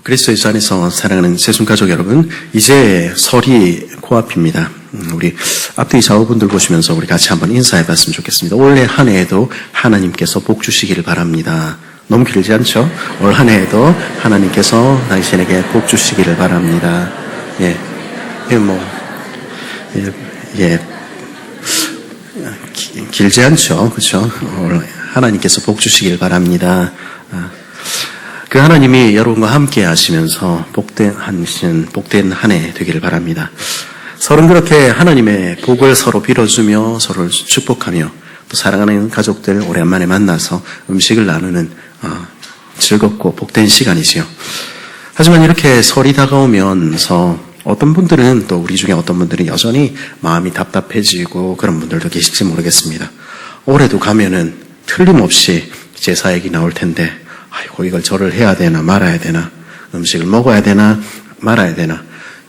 그리스도 예수 안에서 사랑하는 새순가족 여러분, 이제 설이 코앞입니다. 우리 앞뒤 좌우분들 보시면서 우리 같이 한번 인사해봤으면 좋겠습니다. 올해 한 해에도 하나님께서 복 주시기를 바랍니다. 너무 길지 않죠? 올 한 해에도 하나님께서 당신에게 복 주시기를 바랍니다. 길지 않죠? 그렇죠? 하나님께서 복 주시기를 바랍니다. 그 하나님이 여러분과 함께 하시면서 복된 한 해 되기를 바랍니다. 서로 그렇게 하나님의 복을 서로 빌어주며 서로를 축복하며 또 사랑하는 가족들 오랜만에 만나서 음식을 나누는 즐겁고 복된 시간이지요. 하지만 이렇게 설이 다가오면서 어떤 분들은 또 우리 중에 어떤 분들은 여전히 마음이 답답해지고 그런 분들도 계실지 모르겠습니다. 올해도 가면은 틀림없이 제사 얘기 나올 텐데 아이고 이걸 절을 해야 되나 말아야 되나, 음식을 먹어야 되나 말아야 되나.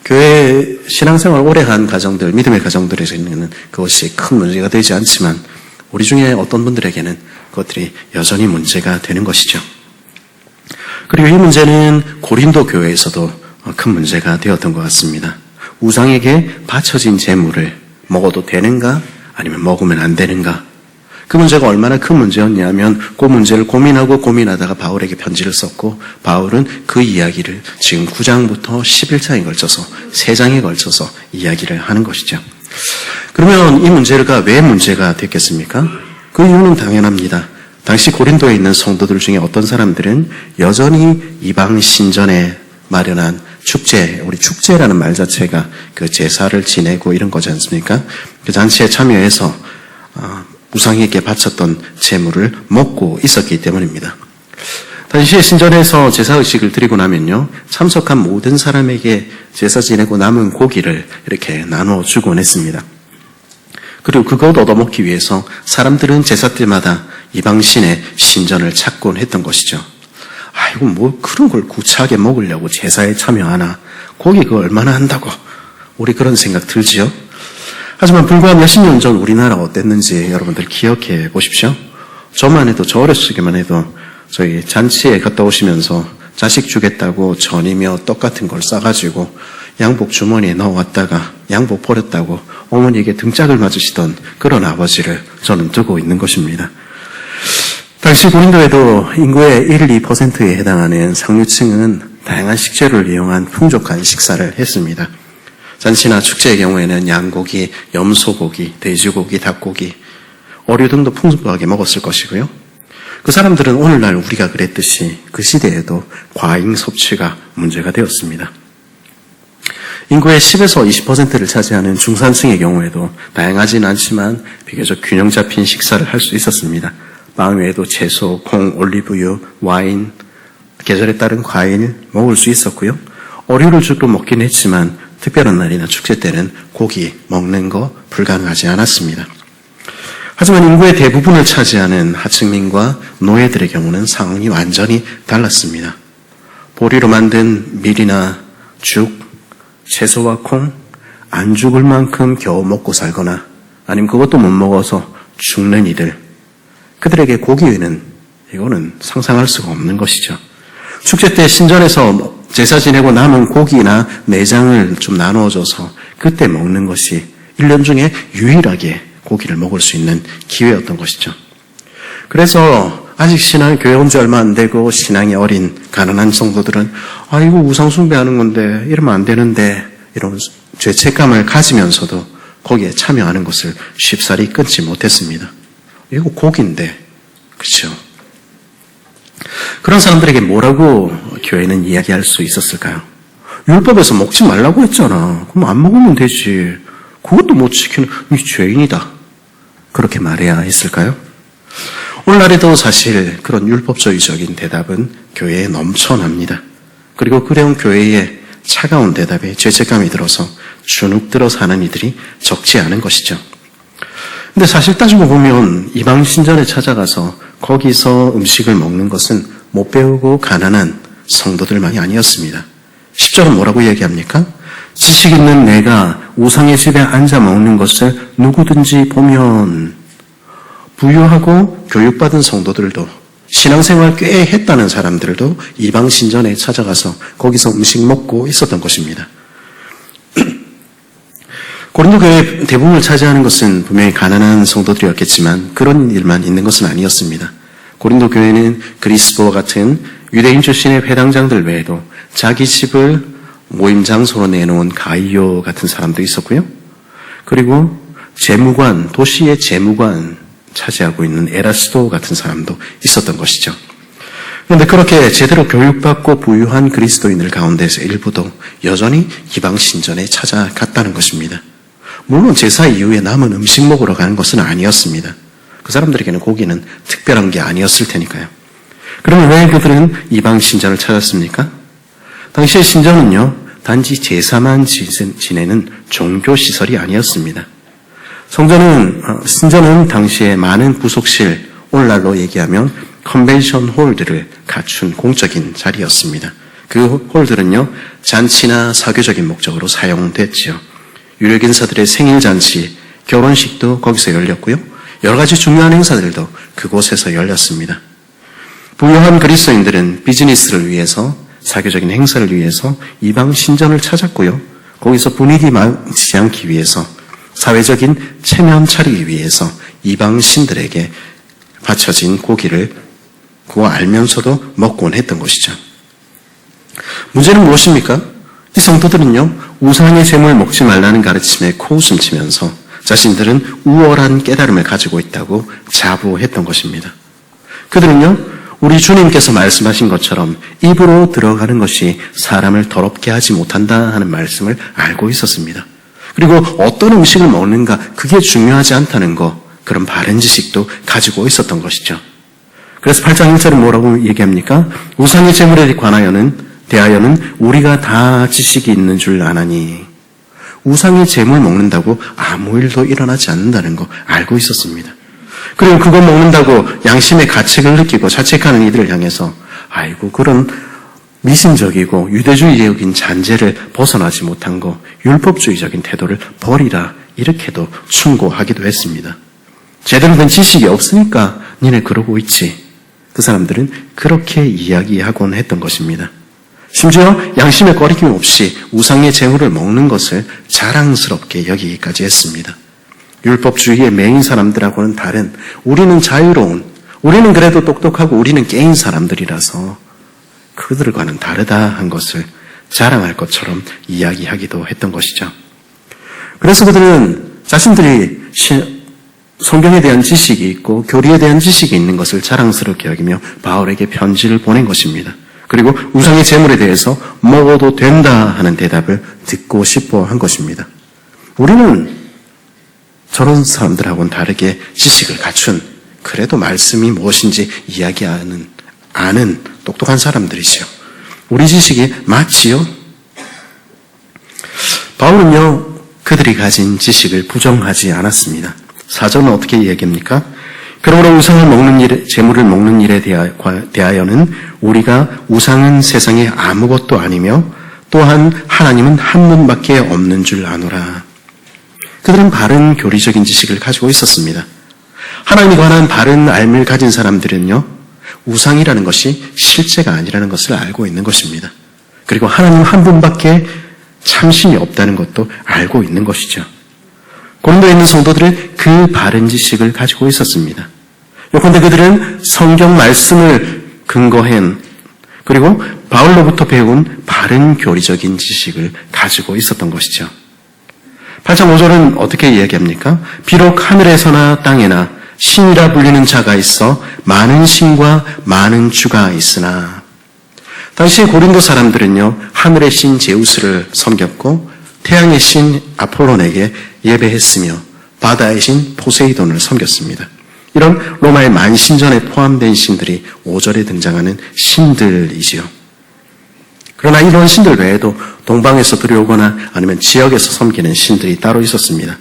교회 신앙생활 오래 한 가정들, 믿음의 가정들에서 있는 그것이 큰 문제가 되지 않지만 우리 중에 어떤 분들에게는 그것들이 여전히 문제가 되는 것이죠. 그리고 이 문제는 고린도 교회에서도 큰 문제가 되었던 것 같습니다. 우상에게 바쳐진 제물을 먹어도 되는가 아니면 먹으면 안 되는가. 그 문제가 얼마나 큰 문제였냐면 그 문제를 고민하다가 바울에게 편지를 썼고 바울은 그 이야기를 지금 9장부터 11장에 걸쳐서 3장에 걸쳐서 이야기를 하는 것이죠. 그러면 이 문제가 왜 문제가 됐겠습니까? 그 이유는 당연합니다. 당시 고린도에 있는 성도들 중에 어떤 사람들은 여전히 이방 신전에 마련한 축제, 우리 축제라는 말 자체가 그 제사를 지내고 이런 거지 않습니까? 그 잔치에 참여해서 우상에게 바쳤던 제물을 먹고 있었기 때문입니다. 당시 신전에서 제사의식을 드리고 나면요, 참석한 모든 사람에게 제사 지내고 남은 고기를 이렇게 나눠주곤 했습니다. 그리고 그것 얻어먹기 위해서 사람들은 제사 때마다 이방신의 신전을 찾곤 했던 것이죠. 아이고 뭐 그런 걸 구차하게 먹으려고 제사에 참여하나, 고기 그거 얼마나 한다고, 우리 그런 생각 들지요? 하지만 불과 몇십 년 전 우리나라 어땠는지 여러분들 기억해 보십시오. 저만 해도, 저 어렸을 적에만 해도 저희 잔치에 갔다 오시면서 자식 주겠다고 전이며 떡 같은 걸 싸가지고 양복 주머니에 넣어왔다가 양복 버렸다고 어머니에게 등짝을 맞으시던 그런 아버지를 저는 두고 있는 것입니다. 당시 고린도에도 인구의 1~2%에 해당하는 상류층은 다양한 식재료를 이용한 풍족한 식사를 했습니다. 잔치나 축제의 경우에는 양고기, 염소고기, 돼지고기, 닭고기, 어류 등도 풍부하게 먹었을 것이고요. 그 사람들은 오늘날 우리가 그랬듯이 그 시대에도 과잉 섭취가 문제가 되었습니다. 인구의 10에서 20%를 차지하는 중산층의 경우에도 다양하진 않지만 비교적 균형 잡힌 식사를 할 수 있었습니다. 빵 외에도 채소, 콩, 올리브유, 와인, 계절에 따른 과일 먹을 수 있었고요. 어류를 주로 먹긴 했지만 특별한 날이나 축제 때는 고기 먹는 거 불가능하지 않았습니다. 하지만 인구의 대부분을 차지하는 하층민과 노예들의 경우는 상황이 완전히 달랐습니다. 보리로 만든 밀이나 죽, 채소와 콩, 안 죽을 만큼 겨우 먹고 살거나 아니면 그것도 못 먹어서 죽는 이들, 그들에게 고기 외에는 이거는 상상할 수가 없는 것이죠. 축제 때 신전에서 제사 지내고 남은 고기나 내장을 좀 나누어줘서 그때 먹는 것이 1년 중에 유일하게 고기를 먹을 수 있는 기회였던 것이죠. 그래서 아직 교회 온 지 얼마 안 되고 신앙이 어린 가난한 성도들은 이거 우상 숭배하는 건데 이러면 안 되는데 이런 죄책감을 가지면서도 거기에 참여하는 것을 쉽사리 끊지 못했습니다. 이거 고기인데, 그렇죠? 그런 사람들에게 뭐라고 교회는 이야기할 수 있었을까요? 율법에서 먹지 말라고 했잖아. 그럼 안 먹으면 되지. 그것도 못 지키는 이 죄인이다. 그렇게 말해야 했을까요? 오늘날에도 사실 그런 율법주의적인 대답은 교회에 넘쳐납니다. 그리고 그래온 교회에 차가운 대답에 죄책감이 들어서 주눅들어 사는 이들이 적지 않은 것이죠. 근데 사실 따지고 보면 이방 신전에 찾아가서 거기서 음식을 먹는 것은 못 배우고 가난한 성도들만이 아니었습니다. 10절은 뭐라고 얘기합니까? 지식 있는 내가 우상의 집에 앉아 먹는 것을 누구든지 보면, 부유하고 교육받은 성도들도 신앙생활 꽤 했다는 사람들도 이방 신전에 찾아가서 거기서 음식 먹고 있었던 것입니다. 고린도 교회 대부분을 차지하는 것은 분명히 가난한 성도들이었겠지만 그런 일만 있는 것은 아니었습니다. 고린도 교회는 그리스도와 같은 유대인 출신의 회당장들 외에도 자기 집을 모임 장소로 내놓은 가이오 같은 사람도 있었고요. 그리고 재무관, 도시의 재무관 차지하고 있는 에라스도 같은 사람도 있었던 것이죠. 그런데 그렇게 제대로 교육받고 부유한 그리스도인들 가운데서 일부도 여전히 이방 신전에 찾아갔다는 것입니다. 물론 제사 이후에 남은 음식 먹으러 가는 것은 아니었습니다. 그 사람들에게는 고기는 특별한 게 아니었을 테니까요. 그러면 왜 그들은 이방 신전을 찾았습니까? 당시의 신전은요, 단지 제사만 지내는 종교시설이 아니었습니다. 신전은 당시에 많은 부속실, 오늘날로 얘기하면 컨벤션 홀들을 갖춘 공적인 자리였습니다. 그 홀들은요, 잔치나 사교적인 목적으로 사용됐지요. 유력인사들의 생일잔치, 결혼식도 거기서 열렸고요. 여러 가지 중요한 행사들도 그곳에서 열렸습니다. 부유한 그리스도인들은 비즈니스를 위해서, 사교적인 행사를 위해서 이방 신전을 찾았고요. 거기서 분위기 망치지 않기 위해서, 사회적인 체면 차리기 위해서 이방 신들에게 바쳐진 고기를 그거 알면서도 먹곤 했던 것이죠. 문제는 무엇입니까? 이 성도들은요, 우상의 재물 먹지 말라는 가르침에 코웃음 치면서 자신들은 우월한 깨달음을 가지고 있다고 자부했던 것입니다. 그들은요, 우리 주님께서 말씀하신 것처럼 입으로 들어가는 것이 사람을 더럽게 하지 못한다 하는 말씀을 알고 있었습니다. 그리고 어떤 음식을 먹는가 그게 중요하지 않다는 거, 그런 바른 지식도 가지고 있었던 것이죠. 그래서 8장 1절은 뭐라고 얘기합니까? 우상의 재물에 대하여는 우리가 다 지식이 있는 줄 아나니, 우상의 재물 먹는다고 아무 일도 일어나지 않는다는 거 알고 있었습니다. 그리고 그거 먹는다고 양심의 가책을 느끼고 자책하는 이들을 향해서 아이고 그런 미신적이고 유대주의적인 잔재를 벗어나지 못한 거, 율법주의적인 태도를 버리라, 이렇게도 충고하기도 했습니다. 제대로 된 지식이 없으니까 니네 그러고 있지. 그 사람들은 그렇게 이야기하곤 했던 것입니다. 심지어 양심의 꺼리낌 없이 우상의 재물을 먹는 것을 자랑스럽게 여기기까지 했습니다. 율법주의의 맹인 사람들하고는 다른, 우리는 자유로운, 우리는 그래도 똑똑하고 우리는 깨인 사람들이라서 그들과는 다르다 한 것을 자랑할 것처럼 이야기하기도 했던 것이죠. 그래서 그들은 자신들이 성경에 대한 지식이 있고 교리에 대한 지식이 있는 것을 자랑스럽게 여기며 바울에게 편지를 보낸 것입니다. 그리고 우상의 재물에 대해서 먹어도 된다 하는 대답을 듣고 싶어 한 것입니다. 우리는 저런 사람들하고는 다르게 지식을 갖춘, 그래도 말씀이 무엇인지 아는 똑똑한 사람들이지요. 우리 지식이 맞지요? 바울은요, 그들이 가진 지식을 부정하지 않았습니다. 4절은 어떻게 얘기합니까? 그러므로 우상을 먹는 일, 재물을 먹는 일에 대하여는 우리가 우상은 세상에 아무것도 아니며 또한 하나님은 한 분밖에 없는 줄 아노라. 그들은 바른 교리적인 지식을 가지고 있었습니다. 하나님에 관한 바른 알미를 가진 사람들은요, 우상이라는 것이 실제가 아니라는 것을 알고 있는 것입니다. 그리고 하나님 한 분밖에 참신이 없다는 것도 알고 있는 것이죠. 고린도에 있는 성도들은 그 바른 지식을 가지고 있었습니다. 요컨대 그들은 성경 말씀을 근거한, 그리고 바울로부터 배운 바른 교리적인 지식을 가지고 있었던 것이죠. 8장 5절은 어떻게 이야기합니까? 비록 하늘에서나 땅에나 신이라 불리는 자가 있어 많은 신과 많은 주가 있으나, 당시 고린도 사람들은요, 하늘의 신 제우스를 섬겼고 태양의 신 아폴론에게 예배했으며 바다의 신 포세이돈을 섬겼습니다. 이런 로마의 만신전에 포함된 신들이 5절에 등장하는 신들이지요. 그러나 이런 신들 외에도 동방에서 들여오거나 아니면 지역에서 섬기는 신들이 따로 있었습니다.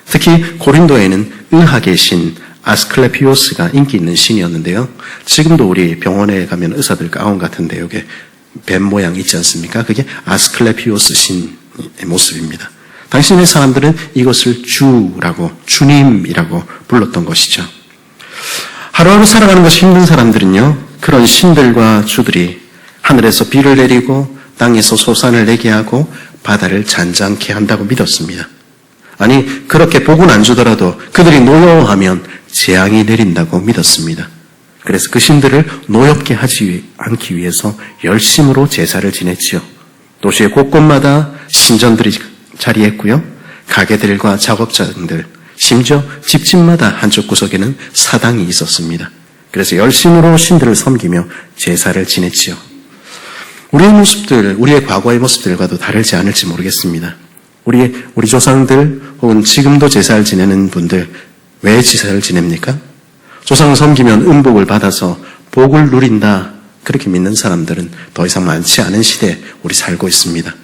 특히 고린도에는 의학의 신 아스클레피오스가 인기 있는 신이었는데요. 지금도 우리 병원에 가면 의사들 가운 같은데 여기 뱀 모양 있지 않습니까? 그게 아스클레피오스 신의 모습입니다. 당신의 사람들은 이것을 주님이라고 불렀던 것이죠. 하루하루 살아가는 것이 힘든 사람들은요, 그런 신들과 주들이 하늘에서 비를 내리고 땅에서 소산을 내게 하고 바다를 잔잔케 한다고 믿었습니다. 아니, 그렇게 복은 안 주더라도 그들이 노여워하면 재앙이 내린다고 믿었습니다. 그래서 그 신들을 노엽게 하지 않기 위해서 열심으로 제사를 지냈지요. 도시의 곳곳마다 신전들이 자리했고요. 가게들과 작업장들, 심지어 집집마다 한쪽 구석에는 사당이 있었습니다. 그래서 열심으로 신들을 섬기며 제사를 지냈지요. 우리의 모습들, 우리의 과거의 모습들과도 다르지 않을지 모르겠습니다. 우리 조상들 혹은 지금도 제사를 지내는 분들 왜 제사를 지냅니까? 조상을 섬기면 은복을 받아서 복을 누린다, 그렇게 믿는 사람들은 더 이상 많지 않은 시대에 우리 살고 있습니다.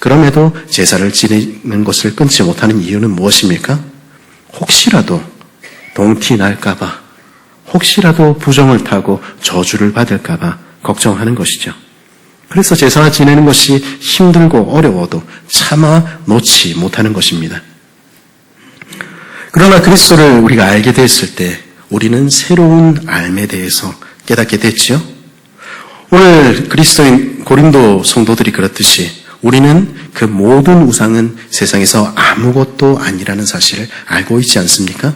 그럼에도 제사를 지내는 것을 끊지 못하는 이유는 무엇입니까? 혹시라도 동티 날까봐, 혹시라도 부정을 타고 저주를 받을까봐 걱정하는 것이죠. 그래서 제사 지내는 것이 힘들고 어려워도 차마 놓지 못하는 것입니다. 그러나 그리스도를 우리가 알게 됐을 때 우리는 새로운 삶에 대해서 깨닫게 됐죠. 오늘 그리스도인 고린도 성도들이 그렇듯이 우리는 그 모든 우상은 세상에서 아무것도 아니라는 사실을 알고 있지 않습니까?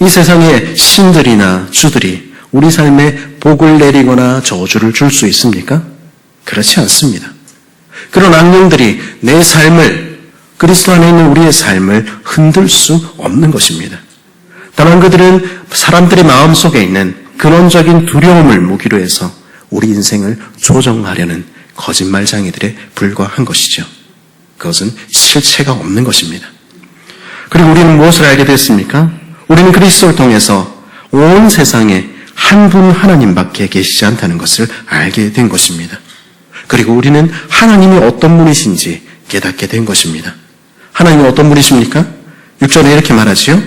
이 세상의 신들이나 주들이 우리 삶에 복을 내리거나 저주를 줄 수 있습니까? 그렇지 않습니다. 그런 악령들이 내 삶을, 그리스도 안에 있는 우리의 삶을 흔들 수 없는 것입니다. 다만 그들은 사람들의 마음속에 있는 근원적인 두려움을 무기로 해서 우리 인생을 조정하려는 거짓말쟁이들에 불과한 것이죠. 그것은 실체가 없는 것입니다. 그리고 우리는 무엇을 알게 됐습니까? 우리는 그리스도를 통해서 온 세상에 한 분 하나님밖에 계시지 않다는 것을 알게 된 것입니다. 그리고 우리는 하나님이 어떤 분이신지 깨닫게 된 것입니다. 하나님이 어떤 분이십니까? 6절에 이렇게 말하지요.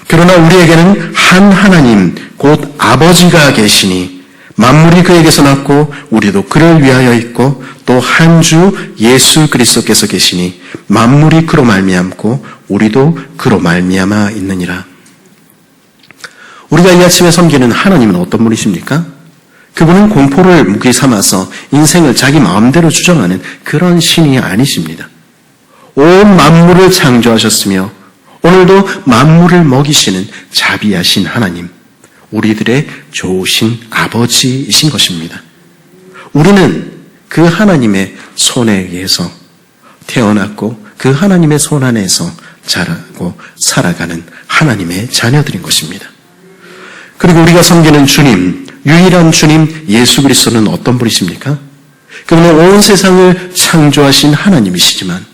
그러나 우리에게는 한 하나님 곧 아버지가 계시니 만물이 그에게서 났고 우리도 그를 위하여 있고 또 한 주 예수 그리스도께서 계시니 만물이 그로 말미암고 우리도 그로 말미암아 있느니라. 우리가 이 아침에 섬기는 하나님은 어떤 분이십니까? 그분은 공포를 무기 삼아서 인생을 자기 마음대로 주장하는 그런 신이 아니십니다. 온 만물을 창조하셨으며 오늘도 만물을 먹이시는 자비하신 하나님, 우리들의 좋으신 아버지이신 것입니다. 우리는 그 하나님의 손에 의해서 태어났고 그 하나님의 손 안에서 자라고 살아가는 하나님의 자녀들인 것입니다. 그리고 우리가 섬기는 주님, 유일한 주님 예수 그리스도는 어떤 분이십니까? 그분은 온 세상을 창조하신 하나님이시지만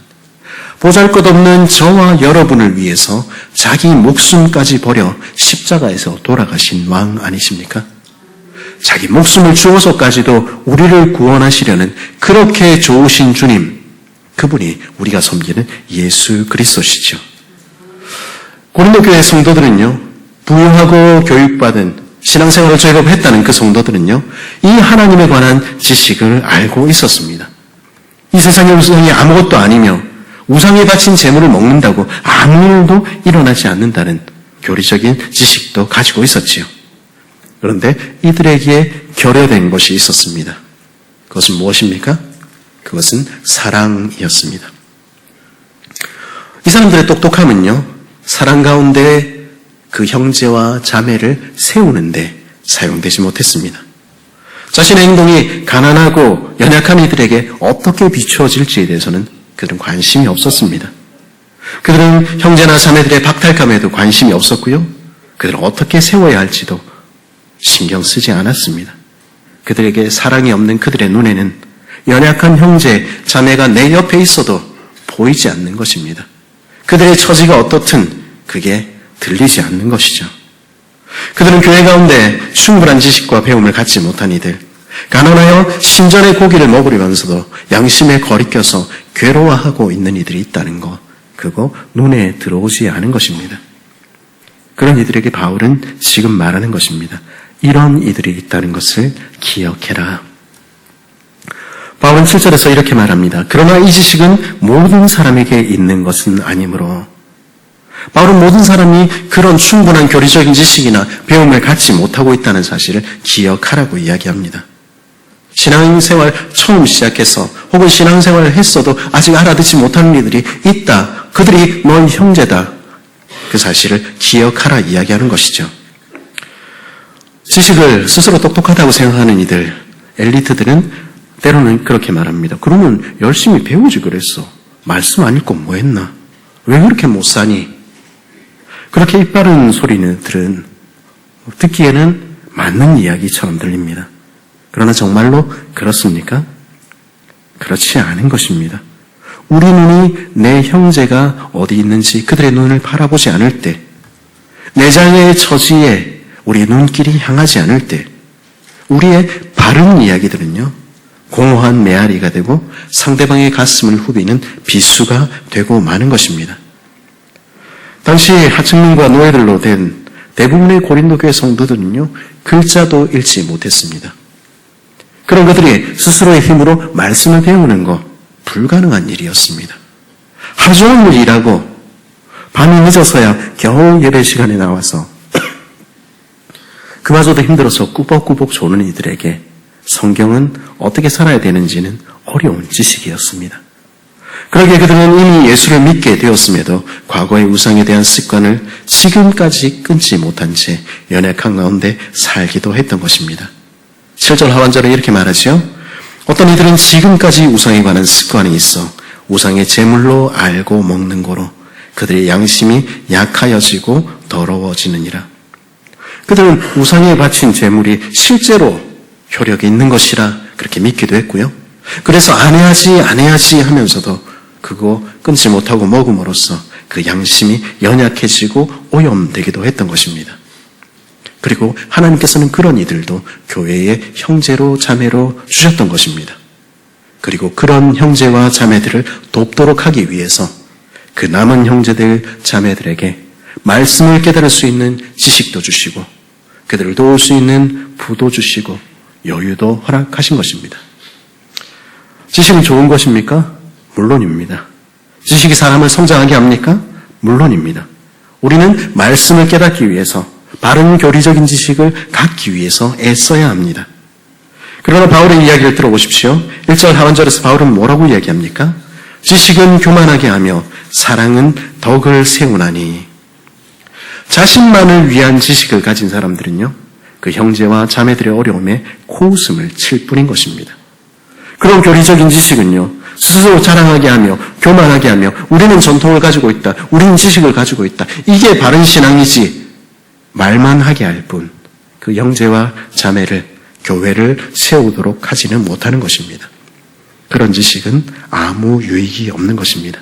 보잘것없는 저와 여러분을 위해서 자기 목숨까지 버려 십자가에서 돌아가신 왕 아니십니까? 자기 목숨을 주어서까지도 우리를 구원하시려는 그렇게 좋으신 주님, 그분이 우리가 섬기는 예수 그리스도시죠. 고린도 교회 성도들은요, 부유하고 교육받은 신앙생활을 제법 했다는 그 성도들은요, 이 하나님에 관한 지식을 알고 있었습니다. 이 세상의 우상이 아무것도 아니며 우상에 바친 재물을 먹는다고 아무 일도 일어나지 않는다는 교리적인 지식도 가지고 있었지요. 그런데 이들에게 결여된 것이 있었습니다. 그것은 무엇입니까? 그것은 사랑이었습니다. 이 사람들의 똑똑함은요, 사랑 가운데 그 형제와 자매를 세우는데 사용되지 못했습니다. 자신의 행동이 가난하고 연약한 이들에게 어떻게 비추어질지에 대해서는 그들은 관심이 없었습니다. 그들은 형제나 자매들의 박탈감에도 관심이 없었고요. 그들은 어떻게 세워야 할지도 신경 쓰지 않았습니다. 그들에게 사랑이 없는 그들의 눈에는 연약한 형제, 자매가 내 옆에 있어도 보이지 않는 것입니다. 그들의 처지가 어떻든 그게 들리지 않는 것이죠. 그들은 교회 가운데 충분한 지식과 배움을 갖지 못한 이들, 가난하여 신전의 고기를 먹으려면서도 양심에 거리껴서 괴로워하고 있는 이들이 있다는 것, 그거 눈에 들어오지 않은 것입니다. 그런 이들에게 바울은 지금 말하는 것입니다. 이런 이들이 있다는 것을 기억해라. 바울은 7절에서 이렇게 말합니다. 그러나 이 지식은 모든 사람에게 있는 것은 아니므로 바울은 모든 사람이 그런 충분한 교리적인 지식이나 배움을 갖지 못하고 있다는 사실을 기억하라고 이야기합니다. 신앙생활 처음 시작해서 혹은 신앙생활을 했어도 아직 알아듣지 못하는 이들이 있다. 그들이 넌 형제다. 그 사실을 기억하라 이야기하는 것이죠. 지식을 스스로 똑똑하다고 생각하는 이들, 엘리트들은 때로는 그렇게 말합니다. 그러면 열심히 배우지 그랬어. 말씀 안 읽고 뭐 했나? 왜 그렇게 못 사니? 그렇게 입 바른 소리들은 듣기에는 맞는 이야기처럼 들립니다. 그러나 정말로 그렇습니까? 그렇지 않은 것입니다. 우리 눈이 내 형제가 어디 있는지 그들의 눈을 바라보지 않을 때, 내 자녀의 처지에 우리의 눈길이 향하지 않을 때, 우리의 바른 이야기들은요, 공허한 메아리가 되고 상대방의 가슴을 후비는 비수가 되고 마는 것입니다. 당시 하층민과 노예들로 된 대부분의 고린도 교회 성도들은요, 글자도 읽지 못했습니다. 그런 그들이 스스로의 힘으로 말씀을 배우는 것, 불가능한 일이었습니다. 하루 종일 일하고 밤이 늦어서야 겨우 예배 시간에 나와서 그마저도 힘들어서 꾸벅꾸벅 조는 이들에게 성경은 어떻게 살아야 되는지는 어려운 지식이었습니다. 그러기에 그들은 이미 예수를 믿게 되었음에도 과거의 우상에 대한 습관을 지금까지 끊지 못한 채 연약한 가운데 살기도 했던 것입니다. 7절 하반절에 이렇게 말하죠. 어떤 이들은 지금까지 우상에 관한 습관이 있어 우상의 제물로 알고 먹는 거로 그들의 양심이 약하여지고 더러워지느니라. 그들은 우상에 바친 제물이 실제로 효력이 있는 것이라 그렇게 믿기도 했고요. 그래서 안 해야지 하면서도 그거 끊지 못하고 먹음으로써 그 양심이 연약해지고 오염되기도 했던 것입니다. 그리고 하나님께서는 그런 이들도 교회의 형제로 자매로 주셨던 것입니다. 그리고 그런 형제와 자매들을 돕도록 하기 위해서 그 남은 형제들 자매들에게 말씀을 깨달을 수 있는 지식도 주시고 그들을 도울 수 있는 부도 주시고 여유도 허락하신 것입니다. 지식은 좋은 것입니까? 물론입니다. 지식이 사람을 성장하게 합니까? 물론입니다. 우리는 말씀을 깨닫기 위해서 바른 교리적인 지식을 갖기 위해서 애써야 합니다. 그러나 바울의 이야기를 들어보십시오. 1절 하반절에서 바울은 뭐라고 이야기합니까? 지식은 교만하게 하며 사랑은 덕을 세우나니. 자신만을 위한 지식을 가진 사람들은요, 그 형제와 자매들의 어려움에 코웃음을 칠 뿐인 것입니다. 그런 교리적인 지식은요, 스스로 자랑하게 하며 교만하게 하며 우리는 전통을 가지고 있다, 우리는 지식을 가지고 있다, 이게 바른 신앙이지 말만 하게 할 뿐 그 형제와 자매를, 교회를 세우도록 하지는 못하는 것입니다. 그런 지식은 아무 유익이 없는 것입니다.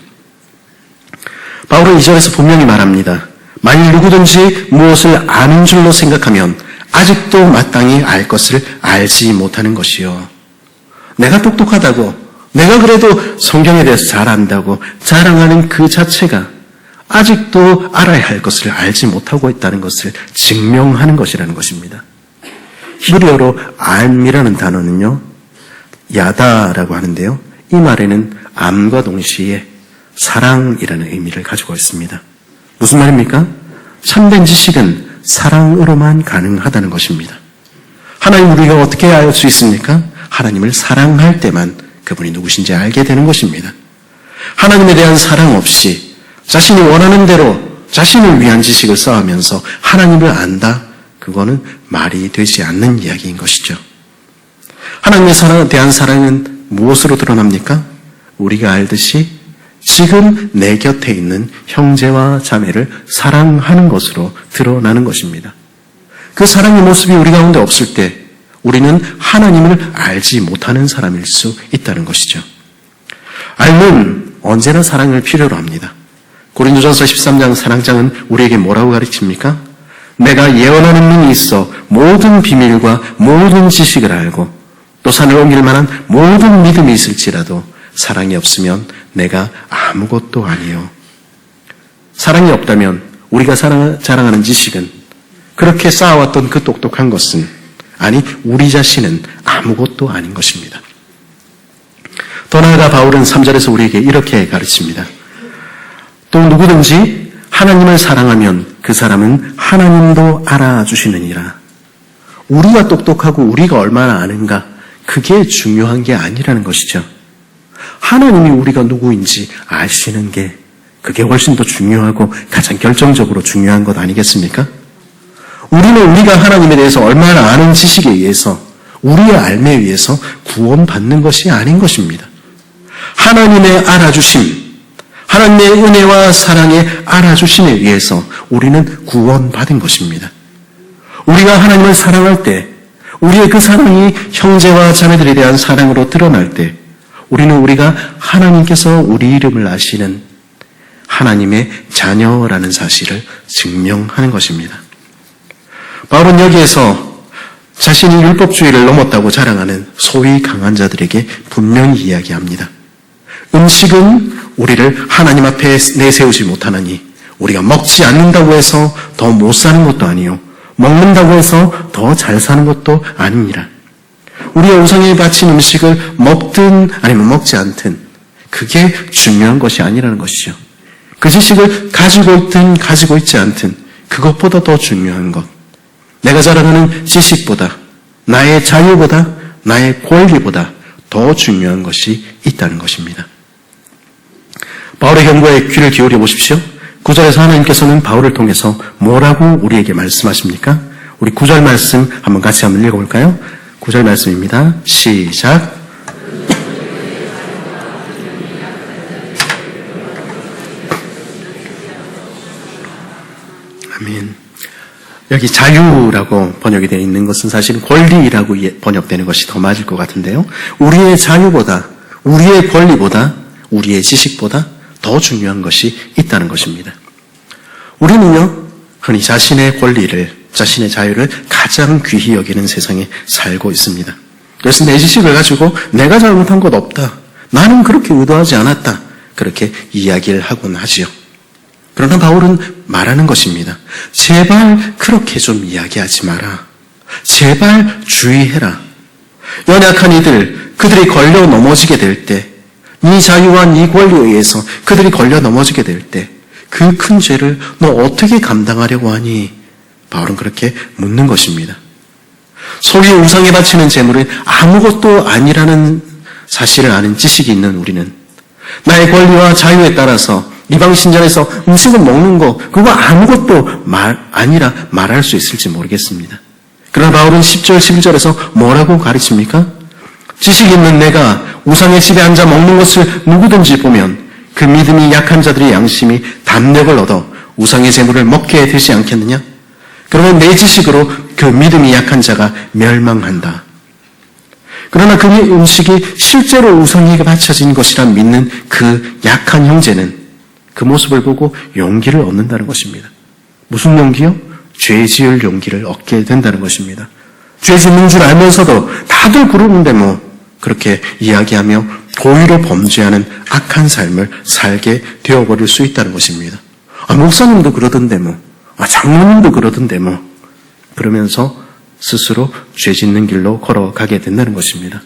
바울은 2절에서 분명히 말합니다. 만일 누구든지 무엇을 아는 줄로 생각하면 아직도 마땅히 알 것을 알지 못하는 것이요. 내가 똑똑하다고, 내가 그래도 성경에 대해서 잘 안다고 자랑하는 그 자체가 아직도 알아야 할 것을 알지 못하고 있다는 것을 증명하는 것이라는 것입니다. 히브리어로 알미라는 단어는요, 야다라고 하는데요, 이 말에는 암과 동시에 사랑이라는 의미를 가지고 있습니다. 무슨 말입니까? 참된 지식은 사랑으로만 가능하다는 것입니다. 하나님 우리가 어떻게 알 수 있습니까? 하나님을 사랑할 때만 그분이 누구신지 알게 되는 것입니다. 하나님에 대한 사랑 없이 자신이 원하는 대로 자신을 위한 지식을 쌓으면서 하나님을 안다? 그거는 말이 되지 않는 이야기인 것이죠. 하나님에 대한 사랑은 무엇으로 드러납니까? 우리가 알듯이 지금 내 곁에 있는 형제와 자매를 사랑하는 것으로 드러나는 것입니다. 그 사랑의 모습이 우리 가운데 없을 때 우리는 하나님을 알지 못하는 사람일 수 있다는 것이죠. 알면 언제나 사랑을 필요로 합니다. 고린도전서 13장 사랑장은 우리에게 뭐라고 가르칩니까? 내가 예언하는 눈이 있어 모든 비밀과 모든 지식을 알고 또 산을 옮길 만한 모든 믿음이 있을지라도 사랑이 없으면 내가 아무것도 아니요. 사랑이 없다면 우리가 자랑하는 지식은, 그렇게 쌓아왔던 그 똑똑한 것은, 아니 우리 자신은 아무것도 아닌 것입니다. 더 나아가 바울은 3절에서 우리에게 이렇게 가르칩니다. 또 누구든지 하나님을 사랑하면 그 사람은 하나님도 알아주시느니라. 우리가 똑똑하고 우리가 얼마나 아는가, 그게 중요한 게 아니라는 것이죠. 하나님이 우리가 누구인지 아시는 게 그게 훨씬 더 중요하고 가장 결정적으로 중요한 것 아니겠습니까? 우리는 우리가 하나님에 대해서 얼마나 아는 지식에 의해서, 우리의 알매에 의해서 구원받는 것이 아닌 것입니다. 하나님의 알아주심, 하나님의 은혜와 사랑의 알아주심에 의해서 우리는 구원받은 것입니다. 우리가 하나님을 사랑할 때, 우리의 그 사랑이 형제와 자매들에 대한 사랑으로 드러날 때, 우리는 우리가 하나님께서 우리 이름을 아시는 하나님의 자녀라는 사실을 증명하는 것입니다. 바울은 여기에서 자신이 율법주의를 넘었다고 자랑하는 소위 강한 자들에게 분명히 이야기합니다. 음식은 우리를 하나님 앞에 내세우지 못하나니 우리가 먹지 않는다고 해서 더 못 사는 것도 아니요 먹는다고 해서 더 잘 사는 것도 아닙니다. 우리가 우상에 바친 음식을 먹든 아니면 먹지 않든 그게 중요한 것이 아니라는 것이죠. 그 지식을 가지고 있든 가지고 있지 않든 그것보다 더 중요한 것, 내가 자랑하는 지식보다, 나의 자유보다, 나의 권리보다 더 중요한 것이 있다는 것입니다. 바울의 경고에 귀를 기울여 보십시오. 9절에서 하나님께서는 바울을 통해서 뭐라고 우리에게 말씀하십니까? 우리 9절 말씀 한번 같이 한번 읽어볼까요? 9절 말씀입니다. 시작. 아멘. 여기 자유라고 번역이 되어 있는 것은 사실 권리라고 번역되는 것이 더 맞을 것 같은데요. 우리의 자유보다, 우리의 권리보다, 우리의 지식보다 더 중요한 것이 있다는 것입니다. 우리는요, 흔히 자신의 권리를, 자신의 자유를 가장 귀히 여기는 세상에 살고 있습니다. 그래서 내 지식을 가지고 내가 잘못한 것 없다, 나는 그렇게 의도하지 않았다, 그렇게 이야기를 하곤 하지요. 그러나 바울은 말하는 것입니다. 제발 그렇게 좀 이야기하지 마라. 제발 주의해라. 연약한 이들, 그들이 걸려 넘어지게 될 때, 네 자유와 네 권리에 의해서 그들이 걸려 넘어지게 될 때 그 큰 죄를 너 어떻게 감당하려고 하니? 바울은 그렇게 묻는 것입니다. 소위 우상에 바치는 제물은 아무것도 아니라는 사실을 아는 지식이 있는 우리는 나의 권리와 자유에 따라서 이방신전에서 음식을 먹는 거, 그거 아무것도 아니라 말할 수 있을지 모르겠습니다. 그러나 바울은 10절, 11절에서 뭐라고 가르칩니까? 지식 있는 내가 우상의 집에 앉아 먹는 것을 누구든지 보면 그 믿음이 약한 자들의 양심이 담력을 얻어 우상의 재물을 먹게 되지 않겠느냐? 그러면 내 지식으로 그 믿음이 약한 자가 멸망한다. 그러나 그 음식이 실제로 우상에게 바쳐진 것이라 믿는 그 약한 형제는 그 모습을 보고 용기를 얻는다는 것입니다. 무슨 용기요? 죄 지을 용기를 얻게 된다는 것입니다. 죄 짓는 줄 알면서도 다들 그러는데 뭐 그렇게 이야기하며 고의로 범죄하는 악한 삶을 살게 되어버릴 수 있다는 것입니다. 목사님도 그러던데 뭐, 장로님도 그러던데 뭐, 그러면서 스스로 죄 짓는 길로 걸어가게 된다는 것입니다.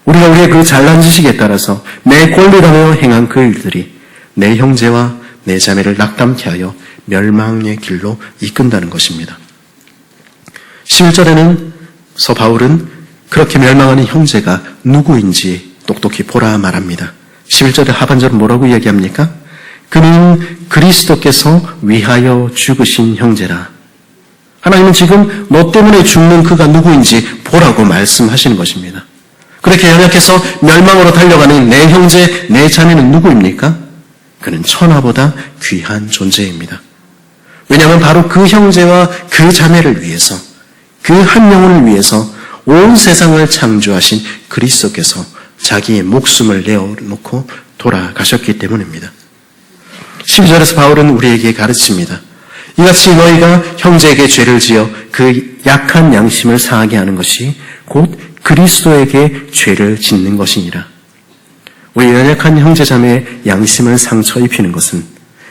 우리가 우리의 그 잘난 지식에 따라서 내 권리라며 행한 그 일들이 내 형제와 내 자매를 낙담케 하여 멸망의 길로 이끈다는 것입니다. 11절에는 바울은 그렇게 멸망하는 형제가 누구인지 똑똑히 보라 말합니다. 11절의 하반절은 뭐라고 이야기합니까? 그는 그리스도께서 위하여 죽으신 형제라. 하나님은 지금 너 때문에 죽는 그가 누구인지 보라고 말씀하시는 것입니다. 그렇게 연약해서 멸망으로 달려가는 내 형제, 내 자매는 누구입니까? 그는 천하보다 귀한 존재입니다. 왜냐하면 바로 그 형제와 그 자매를 위해서, 그 한 영혼을 위해서 온 세상을 창조하신 그리스도께서 자기의 목숨을 내어놓고 돌아가셨기 때문입니다. 12절에서 바울은 우리에게 가르칩니다. 이같이 너희가 형제에게 죄를 지어 그 약한 양심을 상하게 하는 것이 곧 그리스도에게 죄를 짓는 것이니라. 우리 연약한 형제자매의 양심을 상처 입히는 것은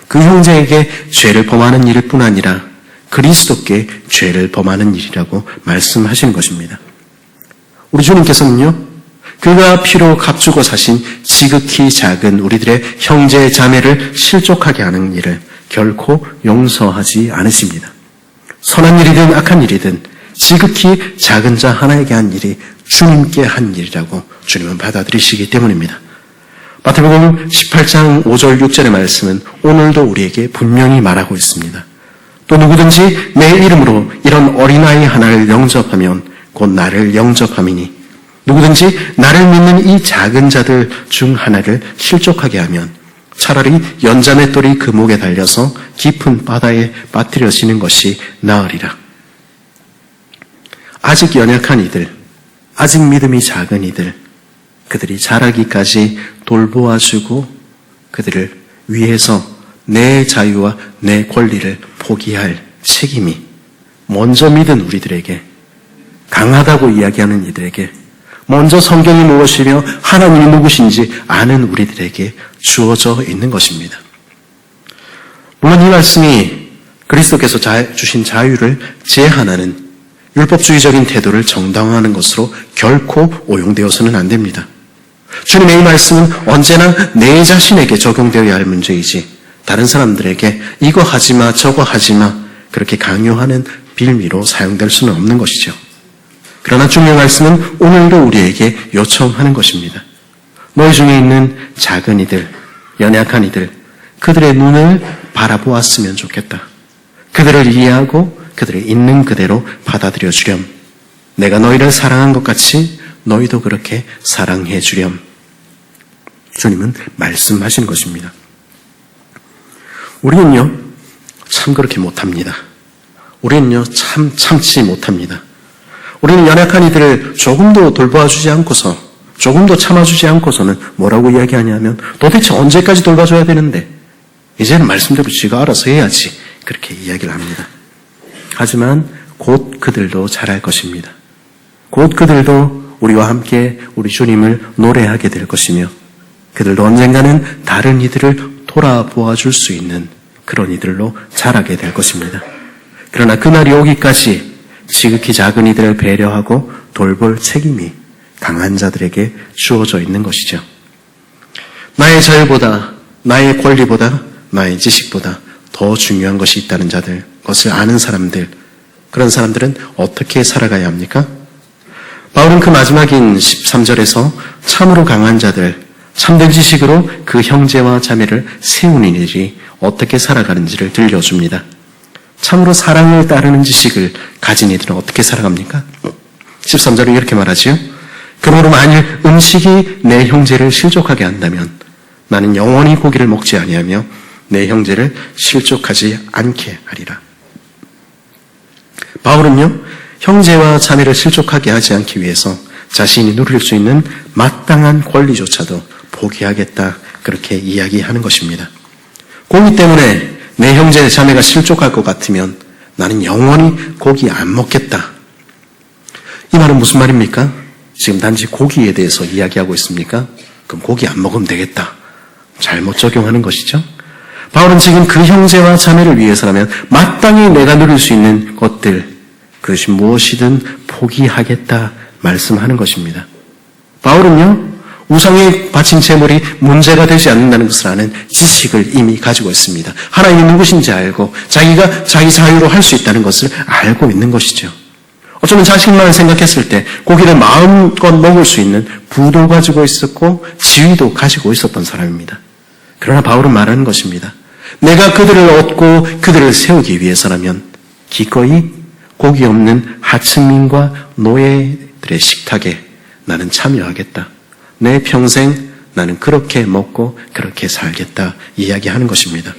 그 형제에게 죄를 범하는 일일 뿐 아니라 그리스도께 죄를 범하는 일이라고 말씀하시는 것입니다. 우리 주님께서는요, 그가 피로 값주고 사신 지극히 작은 우리들의 형제 자매를 실족하게 하는 일을 결코 용서하지 않으십니다. 선한 일이든 악한 일이든 지극히 작은 자 하나에게 한 일이 주님께 한 일이라고 주님은 받아들이시기 때문입니다. 마태복음 18장 5절 6절의 말씀은 오늘도 우리에게 분명히 말하고 있습니다. 또 누구든지 내 이름으로 이런 어린아이 하나를 영접하면 곧 나를 영접함이니 누구든지 나를 믿는 이 작은 자들 중 하나를 실족하게 하면 차라리 연자맷돌이 그 목에 달려서 깊은 바다에 빠뜨려지는 것이 나으리라. 아직 연약한 이들, 아직 믿음이 작은 이들, 그들이 자라기까지 돌보아주고 그들을 위해서 내 자유와 내 권리를 포기할 책임이 먼저 믿은 우리들에게, 강하다고 이야기하는 이들에게, 먼저 성경이 무엇이며 하나님이 누구신지 아는 우리들에게 주어져 있는 것입니다. 물론 이 말씀이 그리스도께서 주신 자유를 제한하는 율법주의적인 태도를 정당화하는 것으로 결코 오용되어서는 안 됩니다. 주님의 이 말씀은 언제나 내 자신에게 적용되어야 할 문제이지 다른 사람들에게 이거 하지마 저거 하지마 그렇게 강요하는 빌미로 사용될 수는 없는 것이죠. 그러나 주님의 말씀은 오늘도 우리에게 요청하는 것입니다. 너희 중에 있는 작은 이들, 연약한 이들, 그들의 눈을 바라보았으면 좋겠다. 그들을 이해하고 그들의 있는 그대로 받아들여 주렴. 내가 너희를 사랑한 것 같이 너희도 그렇게 사랑해 주렴. 주님은 말씀하시는 것입니다. 우리는요, 참 그렇게 못합니다. 우리는요, 참지 못합니다. 우리는 연약한 이들을 조금도 돌봐주지 않고서, 조금도 참아주지 않고서는 뭐라고 이야기하냐면 도대체 언제까지 돌봐줘야 되는데 이제는 말씀대로 지가 알아서 해야지 그렇게 이야기를 합니다. 하지만 곧 그들도 잘할 것입니다. 곧 그들도 우리와 함께 우리 주님을 노래하게 될 것이며 그들도 언젠가는 다른 이들을 돌아보아 줄 수 있는 그런 이들로 자라게 될 것입니다. 그러나 그날이 오기까지 지극히 작은 이들을 배려하고 돌볼 책임이 강한 자들에게 주어져 있는 것이죠. 나의 자유보다, 나의 권리보다, 나의 지식보다 더 중요한 것이 있다는 자들, 것을 아는 사람들, 그런 사람들은 어떻게 살아가야 합니까? 바울은 그 마지막인 13절에서 참으로 강한 자들, 참된 지식으로 그 형제와 자매를 세우는 일이 어떻게 살아가는지를 들려줍니다. 참으로 사랑을 따르는 지식을 가진 이들은 어떻게 살아갑니까? 13절은 이렇게 말하지요. 그러므로 만일 음식이 내 형제를 실족하게 한다면 나는 영원히 고기를 먹지 아니하며 내 형제를 실족하지 않게 하리라. 바울은요, 형제와 자매를 실족하게 하지 않기 위해서 자신이 누릴 수 있는 마땅한 권리조차도 포기하겠다, 그렇게 이야기하는 것입니다. 고기 때문에 내 형제 자매가 실족할 것 같으면 나는 영원히 고기 안 먹겠다. 이 말은 무슨 말입니까? 지금 단지 고기에 대해서 이야기하고 있습니까? 그럼 고기 안 먹으면 되겠다. 잘못 적용하는 것이죠. 바울은 지금 그 형제와 자매를 위해서라면 마땅히 내가 누릴 수 있는 것들, 그것이 무엇이든 포기하겠다 말씀하는 것입니다. 바울은요, 우상에 바친 제물이 문제가 되지 않는다는 것을 아는 지식을 이미 가지고 있습니다. 하나님이 누구신지 알고 자기가 자기 자유로 할 수 있다는 것을 알고 있는 것이죠. 어쩌면 자신만 생각했을 때 고기를 마음껏 먹을 수 있는 부도 가지고 있었고 지위도 가지고 있었던 사람입니다. 그러나 바울은 말하는 것입니다. 내가 그들을 얻고 그들을 세우기 위해서라면 기꺼이 고기 없는 하층민과 노예들의 식탁에 나는 참여하겠다. 내 평생 나는 그렇게 먹고 그렇게 살겠다 이야기하는 것입니다.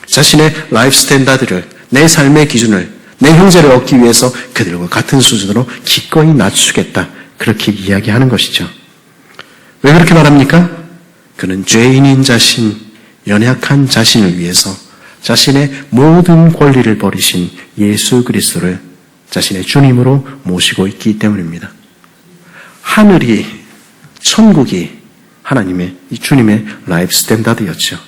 자신의 라이프 스탠다드를, 내 삶의 기준을, 내 형제를 얻기 위해서 그들과 같은 수준으로 기꺼이 낮추겠다, 그렇게 이야기하는 것이죠. 왜 그렇게 말합니까? 그는 죄인인 자신, 연약한 자신을 위해서 자신의 모든 권리를 버리신 예수 그리스도를 자신의 주님으로 모시고 있기 때문입니다. 하늘이, 천국이 하나님의, 이 주님의 라이프 스탠다드였죠.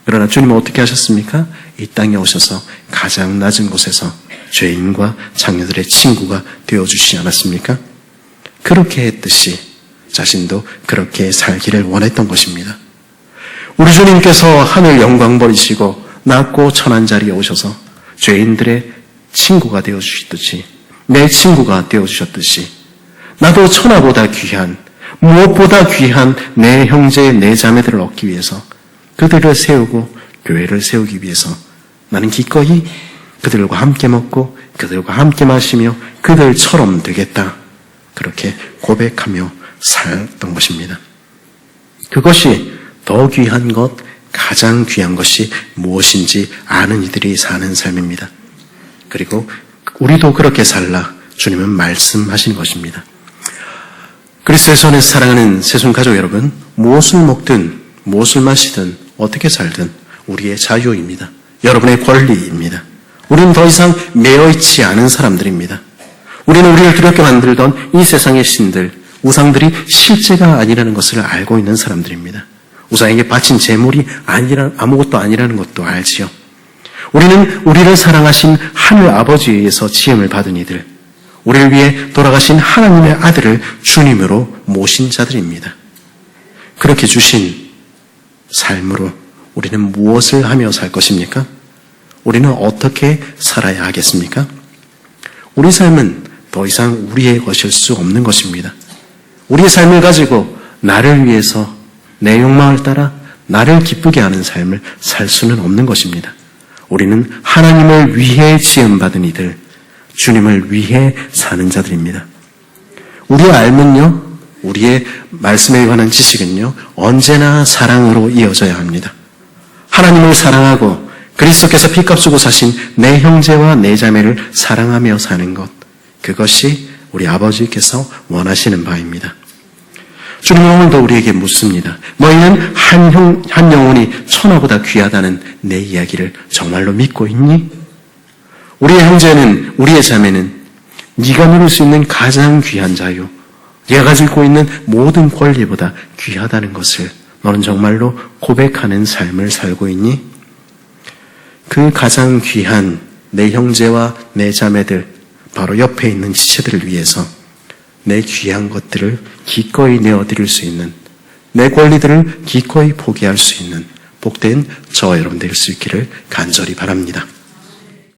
그러나 주님은 어떻게 하셨습니까? 이 땅에 오셔서 가장 낮은 곳에서 죄인과 장녀들의 친구가 되어주시지 않았습니까? 그렇게 했듯이 자신도 그렇게 살기를 원했던 것입니다. 우리 주님께서 하늘 영광 버리시고 낮고 천한 자리에 오셔서 죄인들의 친구가 되어주시듯이, 내 친구가 되어주셨듯이, 나도 천하보다 귀한, 무엇보다 귀한 내 형제, 내 자매들을 얻기 위해서, 그들을 세우고 교회를 세우기 위해서 나는 기꺼이 그들과 함께 먹고 그들과 함께 마시며 그들처럼 되겠다. 그렇게 고백하며 살던 것입니다. 그것이 더 귀한 것, 가장 귀한 것이 무엇인지 아는 이들이 사는 삶입니다. 그리고 우리도 그렇게 살라 주님은 말씀하신 것입니다. 그리스도에서 안에서 사랑하는 새순 가족 여러분, 무엇을 먹든 무엇을 마시든 어떻게 살든 우리의 자유입니다. 여러분의 권리입니다. 우리는 더 이상 매여있지 않은 사람들입니다. 우리는 우리를 두렵게 만들던 이 세상의 신들, 우상들이 실제가 아니라는 것을 알고 있는 사람들입니다. 우상에게 바친 재물이 아무것도 아니라는 것도 알지요. 우리는 우리를 사랑하신 하늘 아버지에 의해서 지음을 받은 이들, 우리를 위해 돌아가신 하나님의 아들을 주님으로 모신 자들입니다. 그렇게 주신 삶으로 우리는 무엇을 하며 살 것입니까? 우리는 어떻게 살아야 하겠습니까? 우리 삶은 더 이상 우리의 것일 수 없는 것입니다. 우리의 삶을 가지고 나를 위해서 내 욕망을 따라 나를 기쁘게 하는 삶을 살 수는 없는 것입니다. 우리는 하나님을 위해 지음받은 이들, 주님을 위해 사는 자들입니다. 우리의 삶은요, 우리의 말씀에 관한 지식은요, 언제나 사랑으로 이어져야 합니다. 하나님을 사랑하고 그리스도께서 피값 주고 사신 내 형제와 내 자매를 사랑하며 사는 것, 그것이 우리 아버지께서 원하시는 바입니다. 주님은 오늘도 우리에게 묻습니다. 너희는 한 영혼이 천하보다 귀하다는 내 이야기를 정말로 믿고 있니? 우리의 형제는, 우리의 자매는 네가 누릴 수 있는 가장 귀한 자유, 네가 가지고 있는 모든 권리보다 귀하다는 것을 너는 정말로 고백하는 삶을 살고 있니? 그 가장 귀한 내 형제와 내 자매들, 바로 옆에 있는 지체들을 위해서 내 귀한 것들을 기꺼이 내어드릴 수 있는, 내 권리들을 기꺼이 포기할 수 있는 복된 저와 여러분 될 수 있기를 간절히 바랍니다.